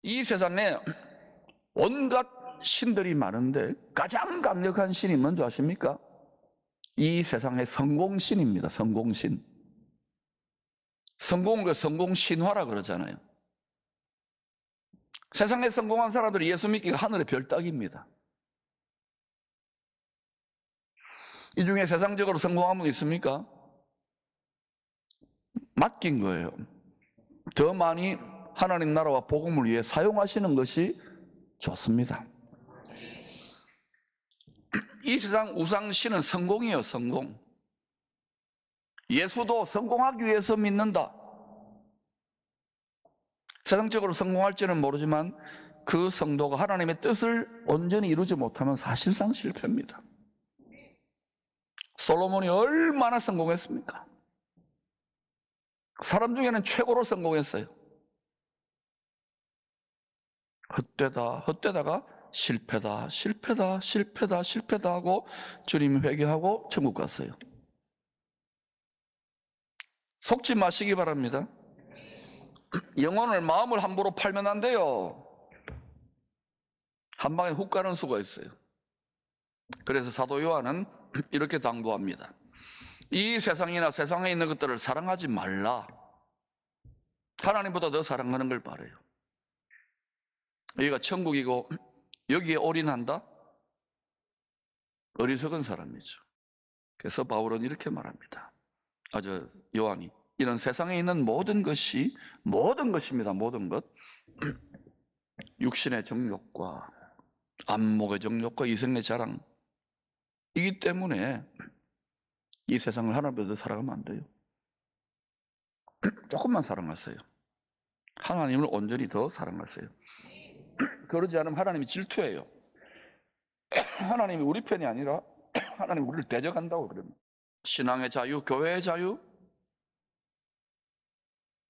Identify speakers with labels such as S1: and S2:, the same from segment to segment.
S1: 이 세상에 온갖 신들이 많은데 가장 강력한 신이 뭔지 아십니까? 이 세상의 성공신입니다. 성공신. 성공을 성공신화라 그러잖아요. 세상에 성공한 사람들이 예수 믿기가 하늘의 별 따기입니다. 이 중에 세상적으로 성공한 분 있습니까? 맡긴 거예요. 더 많이 하나님 나라와 복음을 위해 사용하시는 것이 좋습니다. 이 세상 우상신은 성공이에요. 성공. 예수도 성공하기 위해서 믿는다. 세상적으로 성공할지는 모르지만 그 성도가 하나님의 뜻을 온전히 이루지 못하면 사실상 실패입니다. 솔로몬이 얼마나 성공했습니까? 사람 중에는 최고로 성공했어요. 헛되다가 실패다 하고 주님이 회개하고 천국 갔어요. 속지 마시기 바랍니다. 영혼을 마음을 함부로 팔면 안 돼요. 한 방에 훅 가는 수가 있어요. 그래서 사도 요한은 이렇게 당부합니다. 이 세상이나 세상에 있는 것들을 사랑하지 말라. 하나님보다 더 사랑하는 걸 바라요. 여기가 천국이고 여기에 올인한다? 어리석은 사람이죠. 그래서 바울은 이렇게 말합니다. 요한이 이런 세상에 있는 모든 것입니다. 모든 것. 육신의 정욕과 안목의 정욕과 이생의 자랑, 이기 때문에 이 세상을 하나님보다 더 사랑하면 안 돼요. 조금만 사랑하세요. 하나님을 온전히 더 사랑하세요. 그러지 않으면 하나님이 질투해요. 하나님이 우리 편이 아니라 하나님이 우리를 대적한다고 그럽니다. 신앙의 자유, 교회의 자유,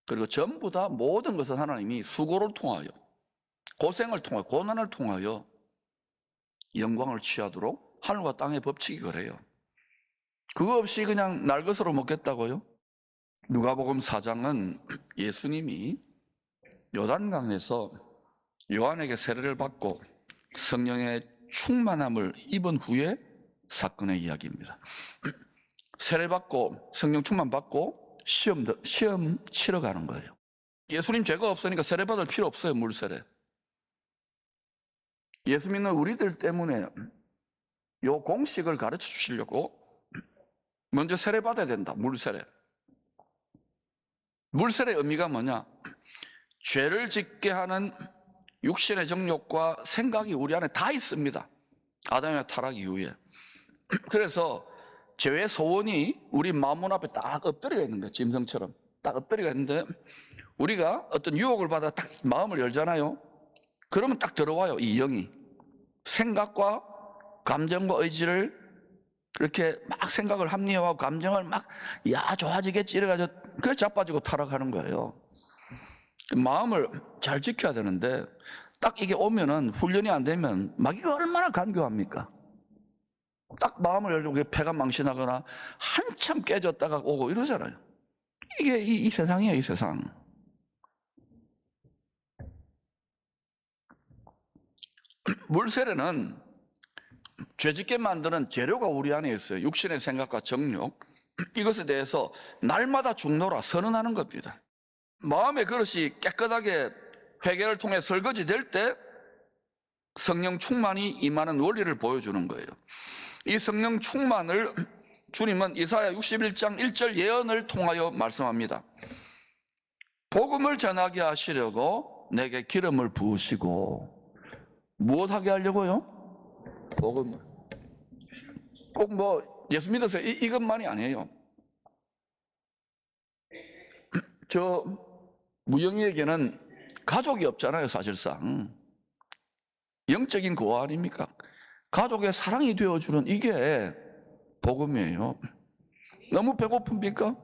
S1: 그리고 전부 다 모든 것은 하나님이 수고를 통하여, 고생을 통하여, 고난을 통하여 영광을 취하도록 하늘과 땅의 법칙이 그래요. 그거 없이 그냥 날 것으로 먹겠다고요? 누가복음 4장은 예수님이 요단강에서 요한에게 세례를 받고 성령의 충만함을 입은 후에 사건의 이야기입니다. 세례받고 성령 충만 받고 시험 치러 가는 거예요. 예수님 죄가 없으니까 세례받을 필요 없어요. 물세례. 예수 믿는 우리들 때문에 요 공식을 가르쳐 주시려고 먼저 세례받아야 된다. 물세례. 물세례의 의미가 뭐냐? 죄를 짓게 하는 육신의 정욕과 생각이 우리 안에 다 있습니다. 아담의 타락 이후에. 그래서 죄의 소원이 우리 마음 앞에 딱 엎드려가 있는 거예요. 짐승처럼 딱 엎드려가 있는데, 우리가 어떤 유혹을 받아 딱 마음을 열잖아요. 그러면 딱 들어와요. 이 영이 생각과 감정과 의지를 그렇게 막 생각을 합리화하고 감정을 막 좋아지겠지 이래가지고 그래 자빠지고 타락하는 거예요. 마음을 잘 지켜야 되는데 딱 이게 오면은, 훈련이 안 되면 마귀가 얼마나 간교합니까? 딱 마음을 열고 폐가 망신하거나 한참 깨졌다가 오고 이러잖아요. 이게 이 세상이에요. 이 세상. 물세례는 죄짓게 만드는 재료가 우리 안에 있어요. 육신의 생각과 정욕, 이것에 대해서 날마다 죽노라 선언하는 겁니다. 마음의 그릇이 깨끗하게 회개를 통해 설거지 될 때 성령 충만이 임하는 원리를 보여주는 거예요. 이 성령 충만을 주님은 이사야 61장 1절 예언을 통하여 말씀합니다. 복음을 전하게 하시려고 내게 기름을 부으시고, 무엇하게 하려고요? 복음을. 꼭 예수 믿어서 이것만이 아니에요. 저 무영이에게는 가족이 없잖아요. 사실상 영적인 고아 아닙니까? 가족의 사랑이 되어주는 이게 복음이에요. 너무 배고픕니까?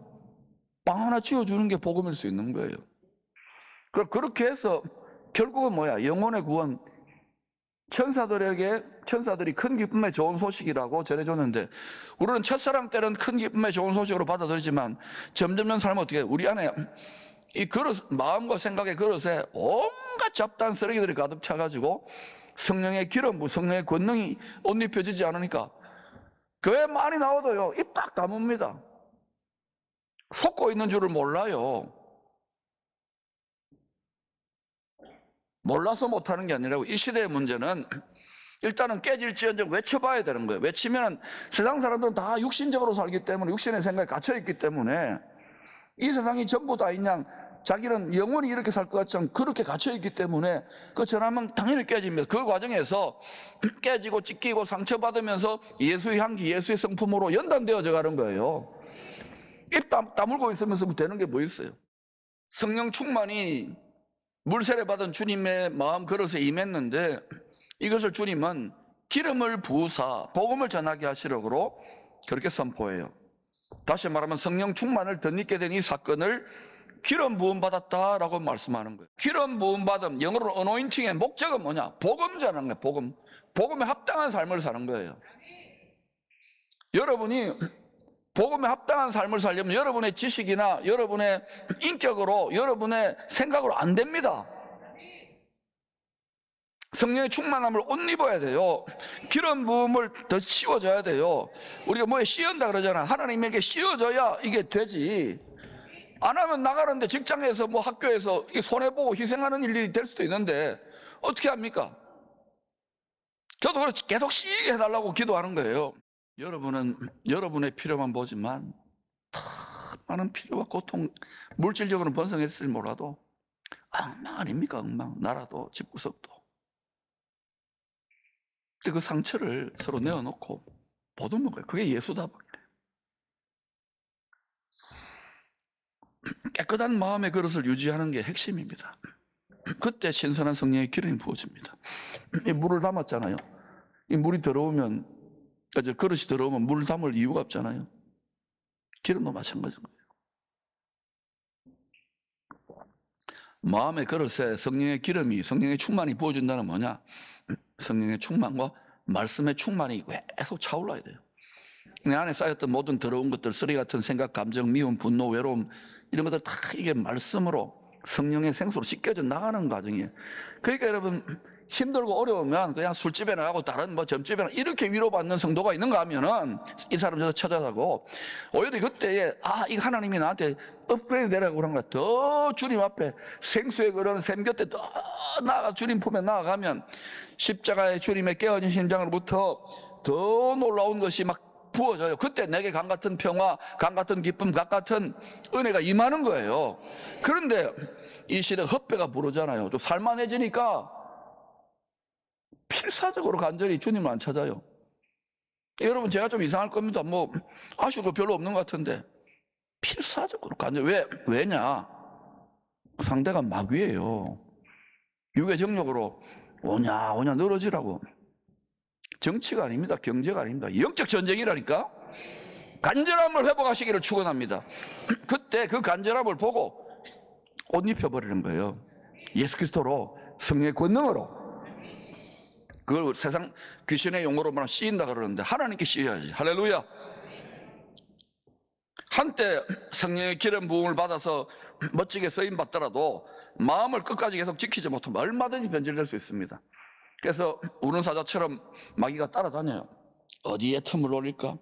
S1: 빵 하나 지어주는 게 복음일 수 있는 거예요. 그렇게 해서 결국은 뭐야? 영혼의 구원. 천사들이 큰 기쁨의 좋은 소식이라고 전해줬는데, 우리는 첫사랑 때는 큰 기쁨의 좋은 소식으로 받아들이지만 점점 삶은 어떻게 해요? 우리 안에 이 그릇, 마음과 생각의 그릇에 온갖 잡다한 쓰레기들이 가득 차가지고 성령의 기름, 성령의 권능이 옷 입혀지지 않으니까 교회 많이 나와도요, 입 딱 다뭅니다. 속고 있는 줄을 몰라요. 몰라서 못하는 게 아니라고. 이 시대의 문제는 일단은 깨질지언정 외쳐봐야 되는 거예요. 외치면 세상 사람들은 다 육신적으로 살기 때문에, 육신의 생각에 갇혀있기 때문에 이 세상이 전부 다인 양 자기는 영원히 이렇게 살 것 같지 않고 그렇게 갇혀있기 때문에 그 전하면 당연히 깨집니다. 그 과정에서 깨지고 찢기고 상처받으면서 예수의 향기, 예수의 성품으로 연단되어져 가는 거예요. 입 다물고 있으면서 되는 게 뭐 있어요? 성령 충만이 물세례 받은 주님의 마음 그릇에 임했는데 이것을 주님은 기름을 부으사 복음을 전하게 하시려고 그렇게 선포해요. 다시 말하면 성령 충만을 덧입게 된 이 사건을 기름 부음 받았다라고 말씀하는 거예요. 기름 부음 받음, 영어로 어노인팅의 목적은 뭐냐? 복음 전하는 거예요. 복음. 복음에 합당한 삶을 사는 거예요. 여러분이 복음에 합당한 삶을 살려면 여러분의 지식이나 여러분의 인격으로, 여러분의 생각으로 안 됩니다. 성령의 충만함을 옷 입어야 돼요. 기름 부음을 더 씌워줘야 돼요. 우리가 뭐에 씌운다 그러잖아. 하나님에게 씌워줘야 이게 되지. 안 하면 나가는데 직장에서 뭐 학교에서 손해보고 희생하는 일이 될 수도 있는데 어떻게 합니까? 저도 그래서 계속 씌게 해달라고 기도하는 거예요. 여러분은 여러분의 필요만 보지만 더 많은 필요와 고통, 물질적으로는 번성했을지 몰라도 엉망 아닙니까? 엉망. 나라도 집구석도. 그 상처를 서로 내어놓고 보듬는 거예요. 그게 예수다. 깨끗한 마음의 그릇을 유지하는 게 핵심입니다. 그때 신선한 성령의 기름이 부어집니다. 이 물을 담았잖아요. 이 물이 더러우면, 그릇이 더러우면 물을 담을 이유가 없잖아요. 기름도 마찬가지인 거예요. 마음의 그릇에 성령의 기름이, 성령의 충만이 부어진다는 뭐냐? 성령의 충만과 말씀의 충만이 계속 차올라야 돼요. 내 안에 쌓였던 모든 더러운 것들, 쓰레기 같은 생각, 감정, 미움, 분노, 외로움, 이런 것들 다 이게 말씀으로 성령의 생수로 씻겨져 나가는 과정이에요. 그러니까 여러분, 힘들고 어려우면 그냥 술집에 나가고 다른 뭐 점집에 나가고 이렇게 위로받는 성도가 있는가 하면은 이 사람 저도 찾아가고, 오히려 그때에 이 하나님이 나한테 업그레이드 되라고 그런 거야. 더 주님 앞에 생수의 그런 샘 곁에 더 나아가 주님 품에 나아가면 십자가의 주님의 깨어진 심장으로부터 더 놀라운 것이 막 부어져요. 그때 내게 강 같은 평화, 강 같은 기쁨, 강 같은 은혜가 임하는 거예요. 그런데 이 시대 헛배가 부르잖아요. 좀 살만해지니까 필사적으로 간절히 주님을 안 찾아요. 여러분, 제가 좀 이상할 겁니다. 뭐 아쉬운 거 별로 없는 것 같은데 필사적으로 간절히. 왜냐? 상대가 마귀예요. 육의 정욕으로 오냐 늘어지라고. 정치가 아닙니다. 경제가 아닙니다. 영적 전쟁이라니까. 간절함을 회복하시기를 축원합니다. 그때 그 간절함을 보고 옷 입혀버리는 거예요. 예수 그리스도로, 성령의 권능으로. 그걸 세상 귀신의 용어로 말하면 씌인다 그러는데 하나님께 씌워야지. 할렐루야. 한때 성령의 기름 부음을 받아서 멋지게 쓰임 받더라도 마음을 끝까지 계속 지키지 못하면 얼마든지 변질될 수 있습니다. 그래서 우는 사자처럼 마귀가 따라다녀요. 어디에 틈을 노릴까?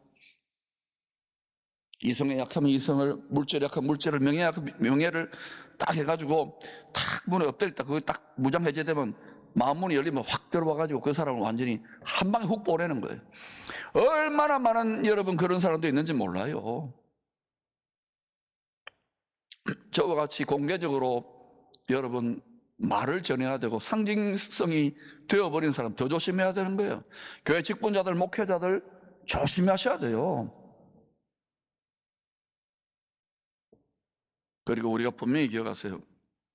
S1: 이성에 약하면 이성을, 물질에 약하면 물질을, 명예에 약하면 명예를 딱 해가지고 딱 문에 엎드렸다. 그거 딱 무장 해제되면 마음문이 열리면 확 들어와가지고 그 사람을 완전히 한 방에 훅 보내는 거예요. 얼마나 많은 여러분 그런 사람도 있는지 몰라요. 저와 같이 공개적으로 여러분 말을 전해야 되고 상징성이 되어버린 사람 더 조심해야 되는 거예요. 교회 직분자들, 목회자들 조심하셔야 돼요. 그리고 우리가 분명히 기억하세요.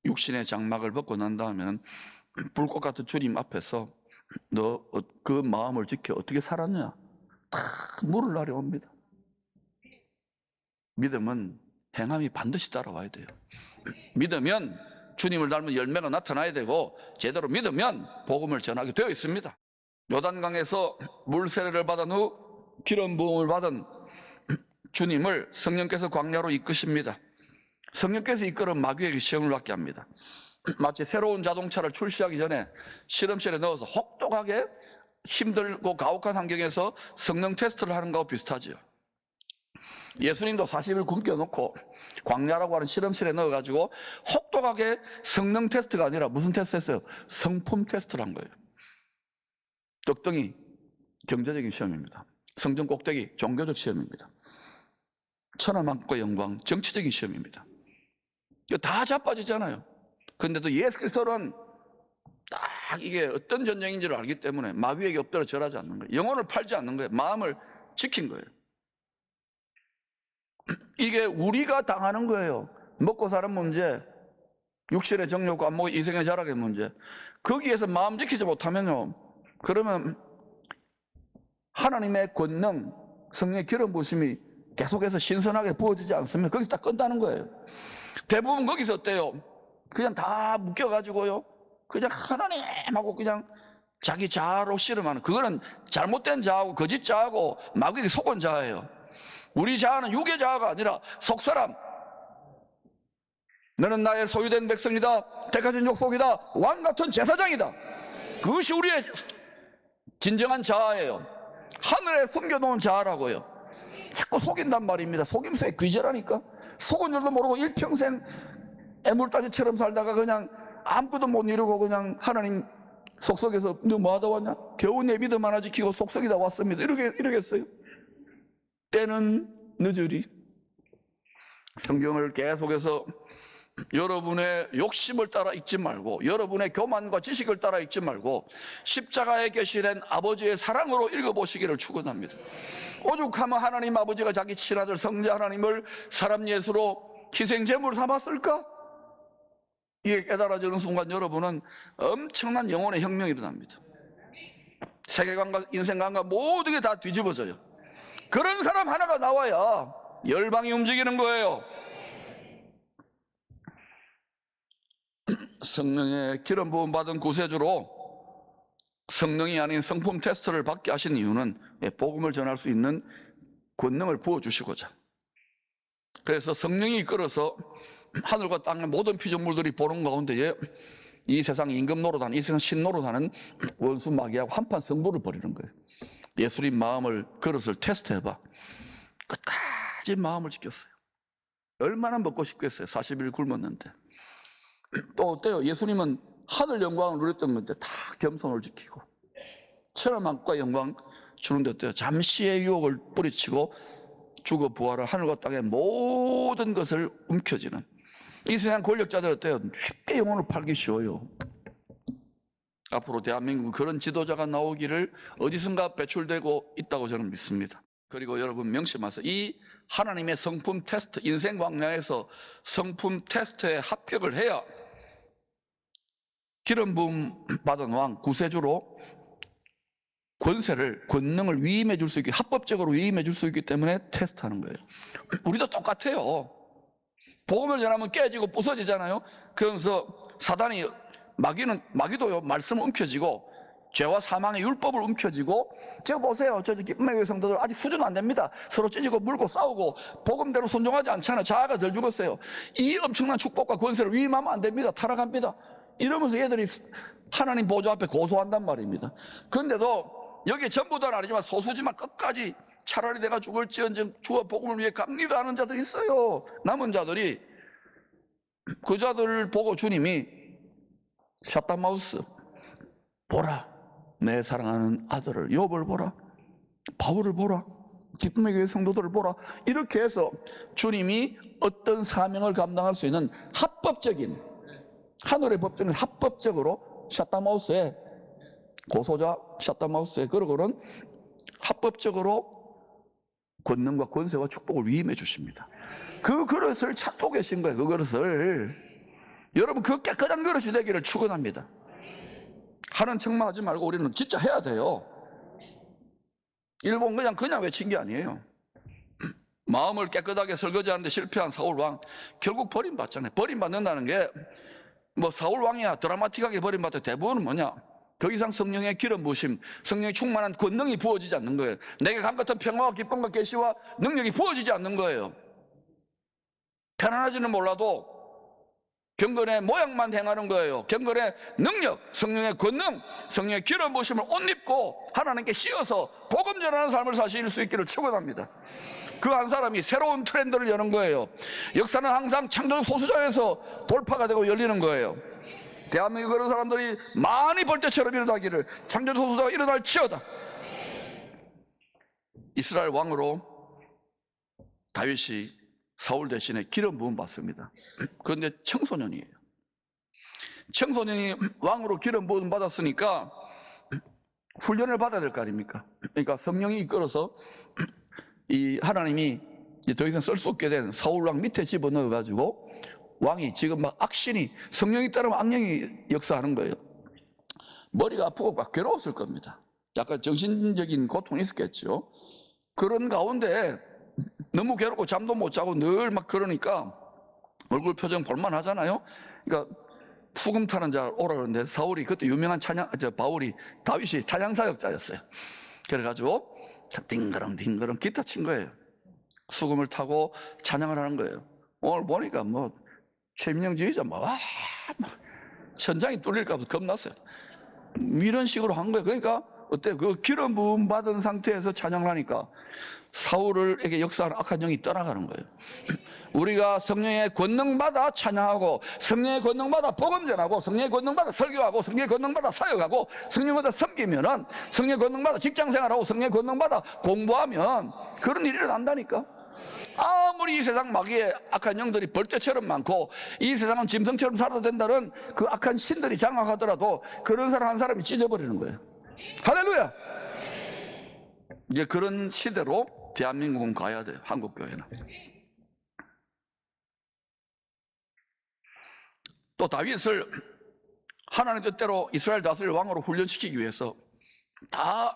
S1: 육신의 장막을 벗고 난 다음에는 불꽃 같은 주님 앞에서 너 그 마음을 지켜 어떻게 살았냐? 다 물을 내려옵니다. 믿음은 행함이 반드시 따라와야 돼요. 믿으면 주님을 닮은 열매가 나타나야 되고, 제대로 믿으면 복음을 전하게 되어 있습니다. 요단강에서 물세례를 받은 후 기름 부음을 받은 주님을 성령께서 광야로 이끄십니다. 성령께서 이끌어 마귀에게 시험을 받게 합니다. 마치 새로운 자동차를 출시하기 전에 실험실에 넣어서 혹독하게 힘들고 가혹한 환경에서 성능 테스트를 하는 거하고 비슷하죠. 예수님도 40일 굶겨놓고 광야라고 하는 실험실에 넣어가지고 혹독하게 성능 테스트가 아니라 무슨 테스트 했어요? 성품 테스트를 한 거예요. 떡덩이 경제적인 시험입니다. 성전 꼭대기 종교적 시험입니다. 천하만국과 영광 정치적인 시험입니다. 이거 다 자빠지잖아요. 그런데도 예수 그리스도는 딱 이게 어떤 전쟁인지를 알기 때문에 마귀에게 엎드려 절하지 않는 거예요. 영혼을 팔지 않는 거예요. 마음을 지킨 거예요. 이게 우리가 당하는 거예요. 먹고 사는 문제, 육신의 정욕과 이생의 자락의 문제. 거기에서 마음 지키지 못하면요, 그러면 하나님의 권능, 성령의 기름 부으심이 계속해서 신선하게 부어지지 않습니다. 거기서 딱 끝나는 거예요. 대부분 거기서 어때요? 그냥 다 묶여가지고요, 그냥 하나님하고 그냥 자기 자아로 씨름하는, 그거는 잘못된 자아고 거짓 자아고 마귀에게 속은 자아예요. 우리 자아는 육의 자아가 아니라 속사람, 너는 나의 소유된 백성이다, 택하신 족속이다, 왕같은 제사장이다. 그것이 우리의 진정한 자아예요. 하늘에 숨겨놓은 자아라고요. 자꾸 속인단 말입니다. 속임수에 귀재라니까. 속은 줄도 모르고 일평생 애물따지처럼 살다가 그냥 아무것도 못 이루고 그냥 하나님 속석에서 너 뭐하다 왔냐? 겨우 내 믿음 하나 지키고 속석이다 왔습니다. 이러겠어요? 때는 늦으리. 성경을 계속해서 여러분의 욕심을 따라 읽지 말고, 여러분의 교만과 지식을 따라 읽지 말고 십자가에 계시된 아버지의 사랑으로 읽어보시기를 축원합니다. 오죽하면 하나님 아버지가 자기 친아들 성자 하나님을 사람 예수로 희생제물 삼았을까? 이게 깨달아지는 순간 여러분은 엄청난 영혼의 혁명이 일어납니다. 세계관과 인생관과 모든 게 다 뒤집어져요. 그런 사람 하나가 나와야 열방이 움직이는 거예요. 성령의 기름 부음 받은 구세주로 성령이 아닌 성품 테스트를 받게 하신 이유는 복음을 전할 수 있는 권능을 부어주시고자. 그래서 성령이 이끌어서 하늘과 땅의 모든 피조물들이 보는 가운데에 이 세상 임금 노릇하는, 이 세상 신 노릇하는 원수 마귀하고 한판 승부를 벌이는 거예요. 예수님 마음을, 그릇을 테스트해봐. 끝까지 마음을 지켰어요. 얼마나 먹고 싶겠어요. 40일 굶었는데. 또 어때요? 예수님은 하늘 영광을 누렸던 건데 다 겸손을 지키고 천하만국과 영광 주는데 어때요? 잠시의 유혹을 뿌리치고 죽어 부활을 하늘과 땅의 모든 것을 움켜쥐는 이 세상 권력자들 어때요? 쉽게 영혼을 팔기 쉬워요. 앞으로 대한민국은 그런 지도자가 나오기를 어디선가 배출되고 있다고 저는 믿습니다. 그리고 여러분 명심하세요. 이 하나님의 성품 테스트, 인생 광야에서 성품 테스트에 합격을 해야 기름 부음 받은 왕 구세주로 권능을 위임해 줄 수 있게, 합법적으로 위임해 줄 수 있기 때문에 테스트하는 거예요. 우리도 똑같아요. 복음을 전하면 깨지고 부서지잖아요. 그러면서 사단이, 마귀도요, 말씀을 움켜쥐고 죄와 사망의 율법을 움켜쥐고, 제가 보세요, 저 기쁨의 교회 성도들 아직 수준 안 됩니다. 서로 찢고 물고 싸우고 복음대로 순종하지 않잖아요. 자아가 덜 죽었어요. 이 엄청난 축복과 권세를 위임하면 안 됩니다. 타락합니다. 이러면서 얘들이 하나님 보좌 앞에 고소한단 말입니다. 그런데도 여기 전부 다는 아니지만 소수지만 끝까지 차라리 내가 죽을지언정 주와 복음을 위해 갑니다 하는 자들이 있어요. 남은 자들이. 그 자들을 보고 주님이 샷다마우스, 보라, 내 사랑하는 아들을 욥을 보라, 바울을 보라, 기쁨의 교회 성도들을 보라, 이렇게 해서 주님이 어떤 사명을 감당할 수 있는 합법적인, 하늘의 법전은 합법적으로 샷다마우스에, 고소자 샷다마우스에, 그러고는 합법적으로 권능과 권세와 축복을 위임해 주십니다. 그 그릇을 찾고 계신 거예요. 그 그릇을. 여러분, 그 깨끗한 그릇이 되기를 축원합니다. 하는 척만 하지 말고 우리는 진짜 해야 돼요. 일본 그냥 외친 게 아니에요. 마음을 깨끗하게 설거지하는데 실패한 사울왕, 결국 버림받잖아요. 버림받는다는 게 뭐 사울왕이야 드라마틱하게 버림받아. 대부분은 뭐냐? 더 이상 성령의 기름 부으심, 성령의 충만한 권능이 부어지지 않는 거예요. 내게 감 같은 평화와 기쁨과 계시와 능력이 부어지지 않는 거예요. 편안하지는 몰라도 경건의 모양만 행하는 거예요. 경건의 능력, 성령의 권능, 성령의 기름 부으심을 옷 입고 하나님께 씌어서 복음 전하는 삶을 사실 수 있기를 축원합니다. 그 한 사람이 새로운 트렌드를 여는 거예요. 역사는 항상 창조적 소수자에서 돌파가 되고 열리는 거예요. 대한민국 그런 사람들이 많이 벌떼처럼 일어나기를, 창조적 소수자가 일어날지어다. 이스라엘 왕으로 다윗이 사울 대신에 기름 부음 받습니다. 그런데 청소년이에요. 청소년이 왕으로 기름 부음 받았으니까 훈련을 받아야 될 거 아닙니까? 그러니까 성령이 이끌어서 이 하나님이 더 이상 쓸 수 없게 된 사울 왕 밑에 집어넣어 가지고 왕이 지금 막 악신이, 성령이 따르면 악령이 역사하는 거예요. 머리가 아프고 막 괴로웠을 겁니다. 약간 정신적인 고통이 있었겠죠. 그런 가운데 너무 괴롭고 잠도 못 자고 늘 막 그러니까 얼굴 표정 볼만 하잖아요. 그러니까 수금 타는 자 오라 그러는데, 사울이 그때 유명한 다윗이 찬양 사역자였어요. 그래가지고 딩그렁 딩그렁 기타 친 거예요. 수금을 타고 찬양을 하는 거예요. 오늘 보니까 뭐 최민영주의자 막 천장이 뚫릴까 봐 겁났어요. 이런 식으로 한 거예요. 그러니까 어때? 그 기름 부음 받은 상태에서 찬양을 하니까 사울에게 역사하는 악한 영이 떠나가는 거예요. 우리가 성령의 권능받아 찬양하고, 성령의 권능받아 복음 전하고, 성령의 권능받아 설교하고, 성령의 권능받아 사역하고, 성령의 권능받아 섬기면은, 성령의 권능받아 직장생활하고, 성령의 권능받아 공부하면 그런 일이 일어난다니까. 아무리 이 세상 마귀의 악한 영들이 벌떼처럼 많고 이 세상은 짐승처럼 살아도 된다는 그 악한 신들이 장악하더라도 그런 사람 한 사람이 찢어버리는 거예요. 할렐루야! 이제 그런 시대로 대한민국은 가야 돼요. 한국교회는. 또 다윗을 하나님 뜻대로 이스라엘 다스릴 왕으로 훈련시키기 위해서 다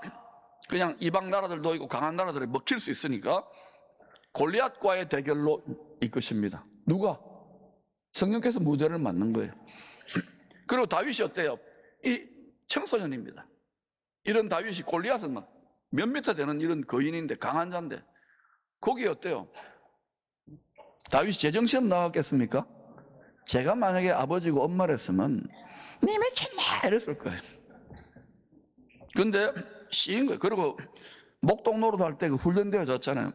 S1: 그냥 이방 나라들도 있고 강한 나라들이 먹힐 수 있으니까 골리앗과의 대결로 이끄십니다. 누가? 성령께서 무대를 맡는 거예요. 그리고 다윗이 어때요? 이 청소년입니다. 이런 다윗이, 골리앗은 막 몇 미터 되는 이런 거인인데, 강한 자인데, 거기 어때요? 다윗이 제정신은 나왔겠습니까? 제가 만약에 아버지고 엄마랬으면 니네 참마 이랬을 거예요. 근데 씌인 거예요. 그리고 목동 노릇 할 때 그 훈련되어졌잖아요.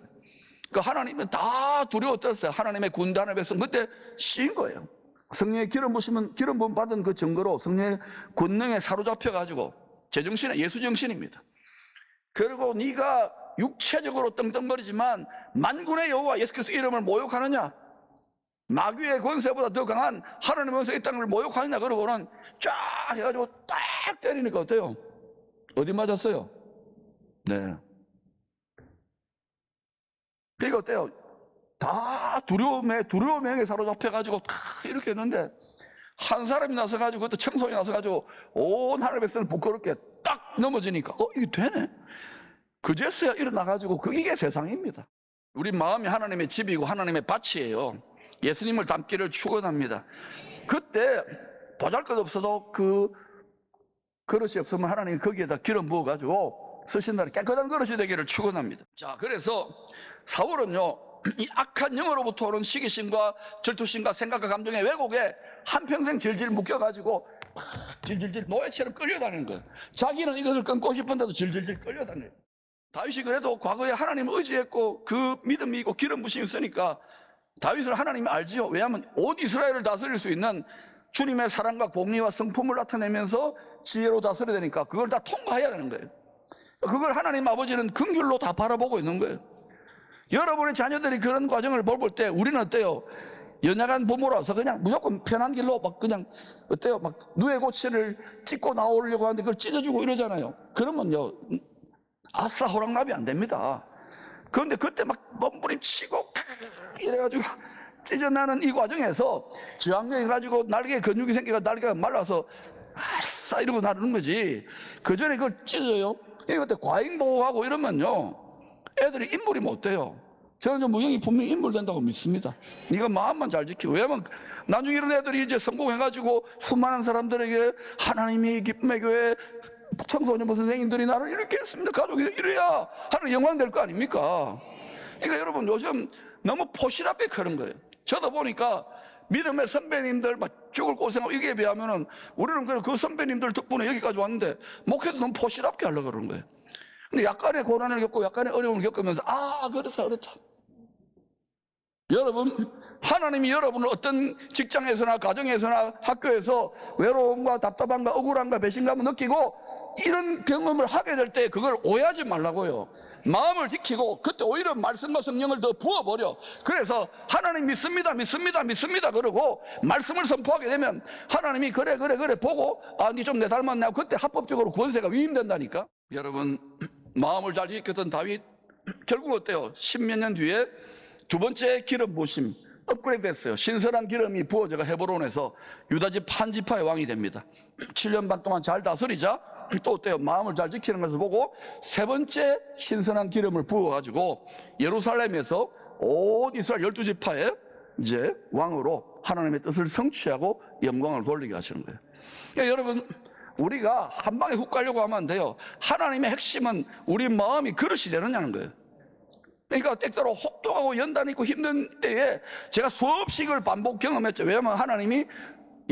S1: 그 하나님은 다 두려워 떨었어요. 하나님의 군단의 백성. 그때 씌인 거예요. 성령의 기름 부으시면, 기름 부음 받은 그 증거로 성령의 권능에 사로잡혀 가지고 제정신은 예수 정신입니다. 그리고 네가 육체적으로 떵떵거리지만 만군의 여호와 예수 그리스도 이름을 모욕하느냐, 마귀의 권세보다 더 강한 하나님의 권세 이 땅을 모욕하느냐, 그러고는 쫙 해가지고 딱 때리니까 어때요? 어디 맞았어요? 네. 그러니까 어때요? 다 두려움에 사로잡혀가지고 다 이렇게 했는데, 한 사람이 나서가지고, 그것도 청소년이 나서가지고 온 하늘의 백성을 부끄럽게 딱 넘어지니까 이게 되네? 그제서야 일어나가지고, 그게 세상입니다. 우리 마음이 하나님의 집이고 하나님의 밭이에요. 예수님을 닮기를 축원합니다. 그때 보잘것없어도 그 그릇이 없으면 하나님이 거기에다 기름 부어가지고 쓰신다는 깨끗한 그릇이 되기를 축원합니다. 자, 그래서 사울은요, 이 악한 영으로부터 오는 시기심과 질투심과 생각과 감정의 왜곡에 한평생 질질 묶여가지고 질질질 노예처럼 끌려다니는 거예요. 자기는 이것을 끊고 싶은데도 질질질 끌려다녀요. 다윗이 그래도 과거에 하나님을 의지했고 그 믿음이 있고 기름 부심이 있으니까 다윗을 하나님이 알지요. 왜냐하면 온 이스라엘을 다스릴 수 있는 주님의 사랑과 공의와 성품을 나타내면서 지혜로 다스려야 되니까 그걸 다 통과해야 되는 거예요. 그걸 하나님 아버지는 긍휼로 다 바라보고 있는 거예요. 여러분의 자녀들이 그런 과정을 볼 때 우리는 어때요? 연약한 부모라서 그냥 무조건 편한 길로 막 그냥 어때요? 막 누에 고치를 찢고 나오려고 하는데 그걸 찢어주고 이러잖아요. 그러면요, 아싸 호랑나비 안 됩니다. 그런데 그때 막 몸부림치고 이래가지고 찢어나는 이 과정에서 저항력이 가지고 날개에 근육이 생겨가 날개가 말라서 아싸 이러고 나르는 거지. 그 전에 그걸 찢어요. 그때 과잉보호하고 이러면요, 애들이 인물이 못 돼요. 저는 저 무형이 분명히 인물 된다고 믿습니다. 네가 마음만 잘 지키고. 왜냐면 나중에 이런 애들이 이제 성공해가지고 수많은 사람들에게 하나님이 기쁨의 교회 청소년부 선생님들이 나를 이렇게 했습니다, 가족이 이래야 하나님 영광 될 거 아닙니까? 그러니까 여러분 요즘 너무 포시랍게 그런 거예요. 저도 보니까 믿음의 선배님들 막 죽을 고생하고 이게 비하면은 우리는 그냥 그 선배님들 덕분에 여기까지 왔는데 목회도 너무 포시답게 하려고 그러는 거예요. 근데 약간의 고난을 겪고 약간의 어려움을 겪으면서 그렇다. 여러분, 하나님이 여러분을 어떤 직장에서나 가정에서나 학교에서 외로움과 답답함과 억울함과 배신감을 느끼고 이런 경험을 하게 될 때 그걸 오해하지 말라고요. 마음을 지키고 그때 오히려 말씀과 성령을 더 부어버려. 그래서 하나님 믿습니다 그러고 말씀을 선포하게 되면 하나님이 그래 보고 니 좀 내 닮았네 그때 합법적으로 권세가 위임된다니까. 여러분, 마음을 잘 지켰던 다윗 결국 어때요? 10몇 년 뒤에 두 번째 기름 부으심 업그레이드 됐어요. 신선한 기름이 부어져가 헤브론에서 유다집 한 지파의 왕이 됩니다. 7년 반 동안 잘 다스리자 또 어때요? 마음을 잘 지키는 것을 보고 세 번째 신선한 기름을 부어가지고 예루살렘에서 온 이스라엘 12지파의 이제 왕으로 하나님의 뜻을 성취하고 영광을 돌리게 하시는 거예요. 그러니까 여러분, 우리가 한 방에 훅 가려고 하면 안 돼요. 하나님의 핵심은 우리 마음이 그릇이 되느냐는 거예요. 그러니까 때때로 혹독하고 연단 있고 힘든 때에 제가 수없이 이걸 반복 경험했죠. 왜냐하면 하나님이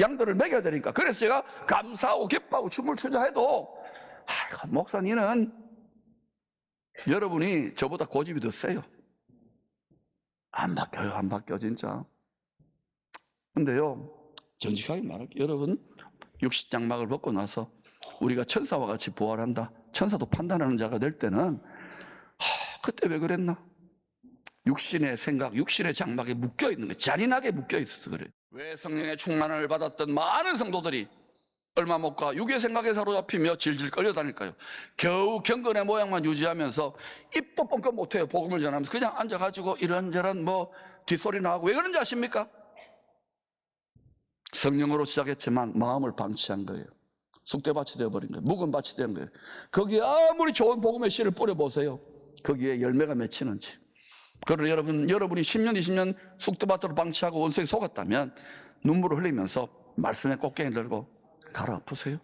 S1: 양들을 먹여야 되니까. 그래서 제가 감사하고 기뻐하고 춤을 추자 해도 목사 니는 여러분이 저보다 고집이 더 세요. 안 바뀌어 진짜. 근데요, 정직하게 말할게요. 여러분, 육신장막을 벗고 나서 우리가 천사와 같이 부활한다, 천사도 판단하는 자가 될 때는 그때 왜 그랬나? 육신의 생각, 육신의 장막에 묶여있는 거예요. 잔인하게 묶여있어서 그래요. 왜 성령의 충만을 받았던 많은 성도들이 얼마 못 가 육의 생각에 사로잡히며 질질 끌려다닐까요? 겨우 경건의 모양만 유지하면서 입도 뻥끗 못해요. 복음을 전하면서 그냥 앉아가지고 이런저런 뒷소리 나고. 왜 그런지 아십니까? 성령으로 시작했지만 마음을 방치한 거예요. 쑥대밭이 되어버린 거예요. 묵은 밭이 된 거예요. 거기에 아무리 좋은 복음의 씨를 뿌려보세요. 거기에 열매가 맺히는지. 그러나 여러분이 10년, 20년 쑥대밭으로 방치하고 원수에 속았다면 눈물을 흘리면서 말씀에 꽃갱이 들고 가라 아프세요?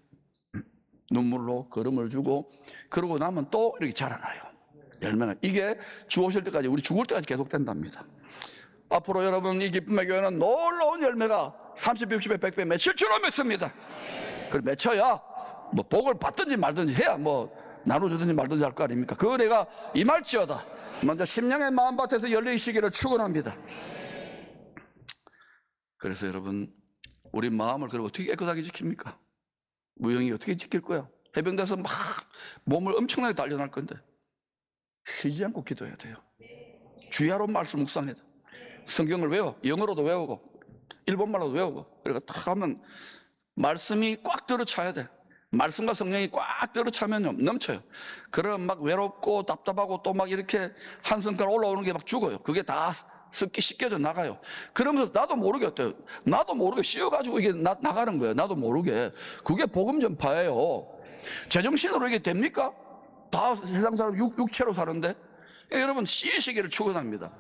S1: 눈물로 걸음을 주고 그러고 나면 또 이렇게 자라나요. 열매는 이게 주 오실 때까지, 우리 죽을 때까지 계속된답니다. 앞으로 여러분 이 기쁨의 교회는 놀라운 열매가 30, 60배, 100배 맺힐 줄로 믿습니다. 그걸 맺혀야 복을 받든지 말든지 해야 나눠주든지 말든지 할 거 아닙니까? 그 은혜가 임할지어다. 먼저 심령의 마음밭에서 열리시기를 축원합니다. 그래서 여러분, 우리 마음을 그리고 어떻게 깨끗하게 지킵니까? 무영이 어떻게 지킬 거야? 해병대에서 막 몸을 엄청나게 단련할 건데 쉬지 않고 기도해야 돼요. 주야로 말씀 묵상해야 돼. 성경을 외워, 영어로도 외우고 일본말로도 외우고. 그러니까 딱 하면 말씀이 꽉 들어차야 돼. 말씀과 성령이 꽉 들어차면요 넘쳐요. 그럼 막 외롭고 답답하고 또 막 이렇게 한성깔 올라오는 게 막 죽어요. 그게 다 씻겨져 나가요. 그러면서 나도 모르게 어때요? 나도 모르게 씌워가지고 이게 나가는 거예요. 나도 모르게. 그게 복음 전파예요. 제정신으로 이게 됩니까? 다 세상 사람 육체로 사는데. 여러분, 씌우시기를 축원합니다.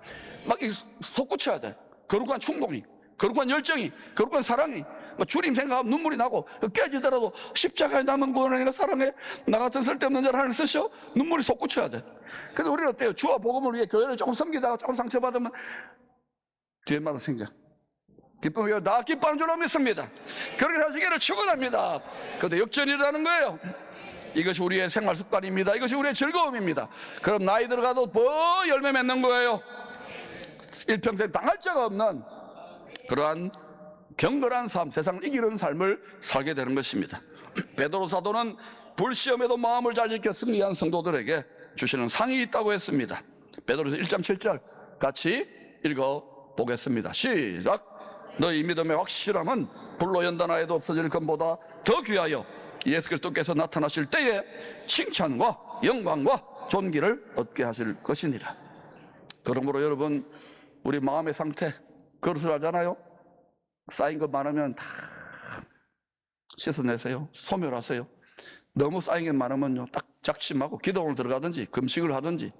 S1: 막 솟구쳐야 돼. 거룩한 충동이, 거룩한 열정이, 거룩한 사랑이, 주님 생각하면 눈물이 나고 깨지더라도 십자가에 남은 구원이나 사랑에 나 같은 쓸데없는 자를 하나님 쓰셔 눈물이 솟구쳐야 돼. 근데 우리는 어때요? 주와 복음을 위해 교회를 조금 섬기다가 조금 상처받으면 뒤에 말은 생각. 기쁨이 나 기뻐하는 줄로 믿습니다. 그렇게 사시기를 축원합니다. 그런데 역전이 일어나는 거예요. 이것이 우리의 생활 습관입니다. 이것이 우리의 즐거움입니다. 그럼 나이 들어가도 더 열매 맺는 거예요. 일평생 당할 자가 없는 그러한 경건한 삶, 세상을 이기는 삶을 살게 되는 것입니다. 베드로 사도는 불시험에도 마음을 잘 지켜 승리한 성도들에게 주시는 상이 있다고 했습니다. 베드로서 1장 7절 같이 읽어보겠습니다. 시작. 너희 믿음의 확실함은 불로 연단하여도 없어질 것보다 더 귀하여 예수 그리스도께서 나타나실 때에 칭찬과 영광과 존귀를 얻게 하실 것이니라. 그러므로 여러분, 우리 마음의 상태 그릇을 알잖아요. 쌓인 것 많으면 다 씻어내세요. 소멸하세요. 너무 쌓인 게 많으면요 딱 작심하고 기도를 들어가든지 금식을 하든지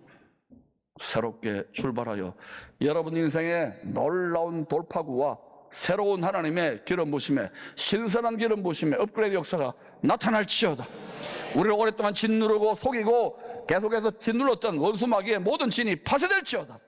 S1: 새롭게 출발하여 여러분 인생에 놀라운 돌파구와 새로운 하나님의 기름 부심에, 신선한 기름 부심에 업그레이드 역사가 나타날지어다. 우리를 오랫동안 짓누르고 속이고 계속해서 짓눌렀던 원수 마귀의 모든 진이 파쇄될지어다.